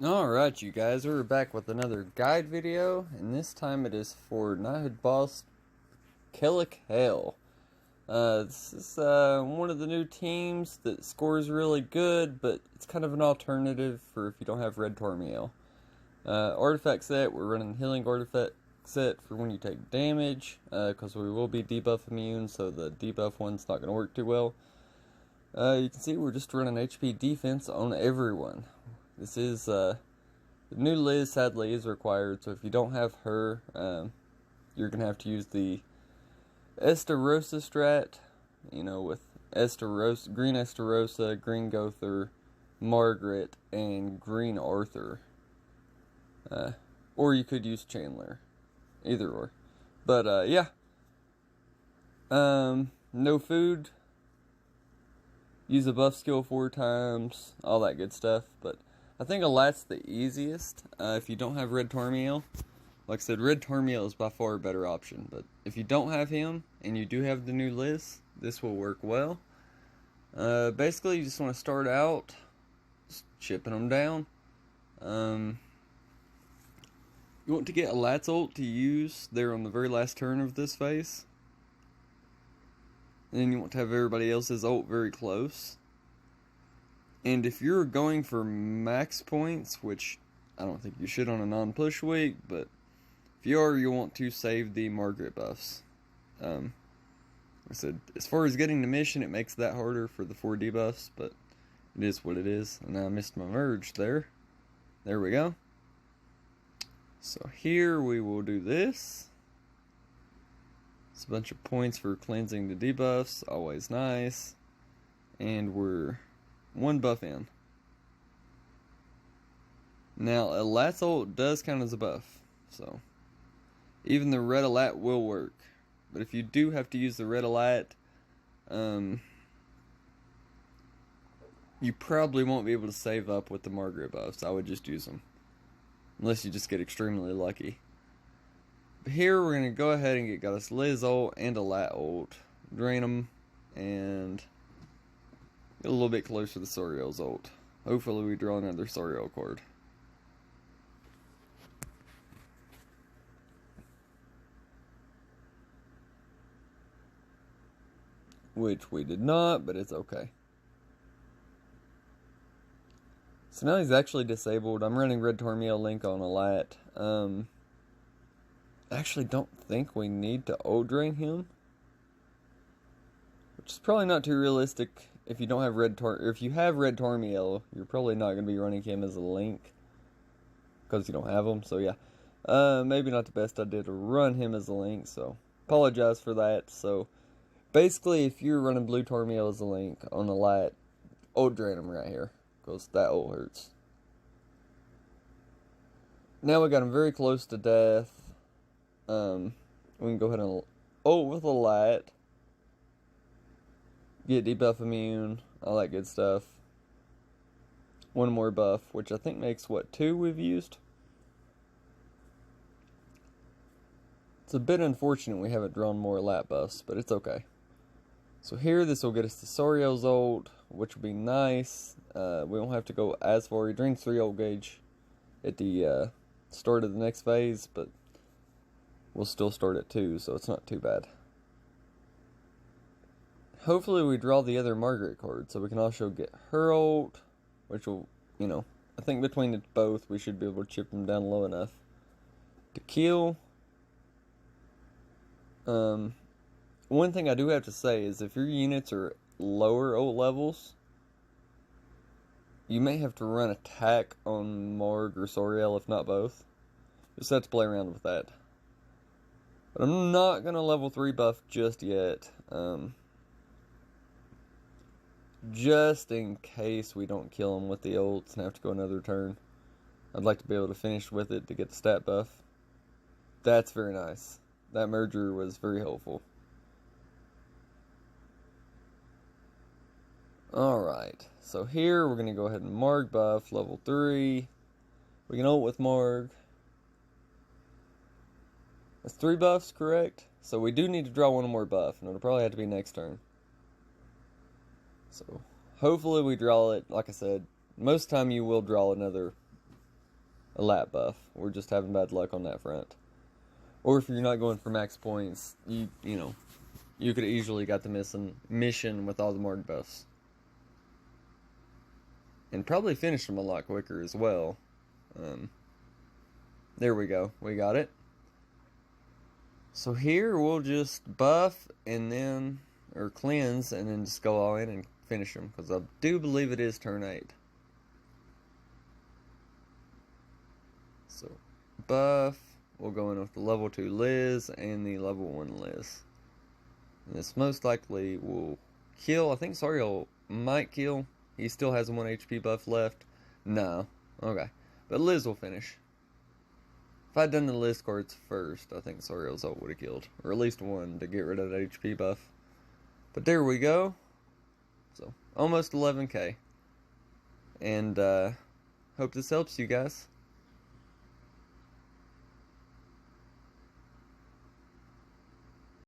Alright, you guys, we're back with another guide video, and this time it is for Knighthood boss Kelak. This is one of the new teams that scores really good, but it's kind of an alternative for if you don't have red Tarmiel. Artifact set, we're running healing artifact set for when you take damage, because we will be debuff immune, so the debuff one's not going to work too well. You can see we're just running HP defense on everyone. This is, the new Liz sadly is required, so if you don't have her, you're going to have to use the Estarossa Strat, with Green Estarossa, Green Gother, Margaret, and Green Arthur. Or you could use Chandler. Either or. But, yeah. No food. Use a buff skill 4 times. All that good stuff. But I think ellate's the easiest. If you don't have red Tarmiel. Like I said, red Tarmiel is by far a better option. But if you don't have him, and you do have the new Liz, this will work well. Basically, you just want to start out just chipping them down. You want to get ellate's ult to use there on the very last turn of this phase. And then you want to have everybody else's ult very close. And if you're going for max points, which I don't think you should on a non-push week, but if you are, you want to save the Margaret buffs. Like I said, as far as getting the mission, it makes that harder for the 4 debuffs, but it is what it is. And I missed my merge there. There we go. So here we will do this. It's a bunch of points for cleansing the debuffs, always nice. And we're 1 buff in. Now, ellate's ult does count as a buff, so even the red ellate will work. But if you do have to use the red ellate, you probably won't be able to save up with the Margaret buffs. I would just use them. Unless you just get extremely lucky. But here we're going to go ahead and get us Liz ult and ellate ult. Drain them and get a little bit closer to Soriel's ult. Hopefully we draw another Soriel card. Which we did not, but it's okay. So now he's actually disabled. I'm running red Tarmiel Link on ellate. I actually don't think we need to ult drain him, which is probably not too realistic. If you don't have if you have red Tarmiel, you're probably not going to be running him as a Link because you don't have him. So yeah, maybe not the best idea to run him as a Link. So apologize for that. So basically, if you're running blue Tarmiel as a Link on ellate, ult drain him right here because that ult hurts. Now we got him very close to death. We can go ahead and ult with ellate. Get debuff immune, all that good stuff. 1 more buff, which I think makes, what, 2 we've used? It's a bit unfortunate we haven't drawn more ellate buffs, but it's okay. So here, this will get us to Soriel's ult, which will be nice. We won't have to go as far. He drains 3 ult gauge at the start of the next phase, but we'll still start at 2, so it's not too bad. Hopefully we draw the other Margaret card, so we can also get her ult, which will, I think between the both, we should be able to chip them down low enough to kill. One thing I do have to say is if your units are lower ult levels, you may have to run attack on Marg or Soriel, if not both. Just have to play around with that. But I'm not going to level 3 buff just yet. Just in case we don't kill him with the ults and have to go another turn. I'd like to be able to finish with it to get the stat buff. That's very nice. That merger was very helpful. Alright, so here we're going to go ahead and Marg buff, level 3. We can ult with Marg. That's 3 buffs, correct? So we do need to draw 1 more buff, and it'll probably have to be next turn. So hopefully we draw it. Like I said, most of the time you will draw another ellate buff. We're just having bad luck on that front. Or if you're not going for max points, you know, you could have easily got the mission with all the marg buffs. And probably finished them a lot quicker as well. There we go. We got it. So here we'll just buff and then, or cleanse, and then just go all in and finish them. Because I do believe it is turn 8. So, buff. We'll go in with the level 2 Liz and the level 1 Liz. And this most likely will kill. I think Sariel might kill. He still has a 1 HP buff left. No. Okay. But Liz will finish. If I'd done the Liz cards first, I think Sariel's ult would have killed. Or at least one to get rid of that HP buff. But there we go. So, almost 11k. And, hope this helps you guys.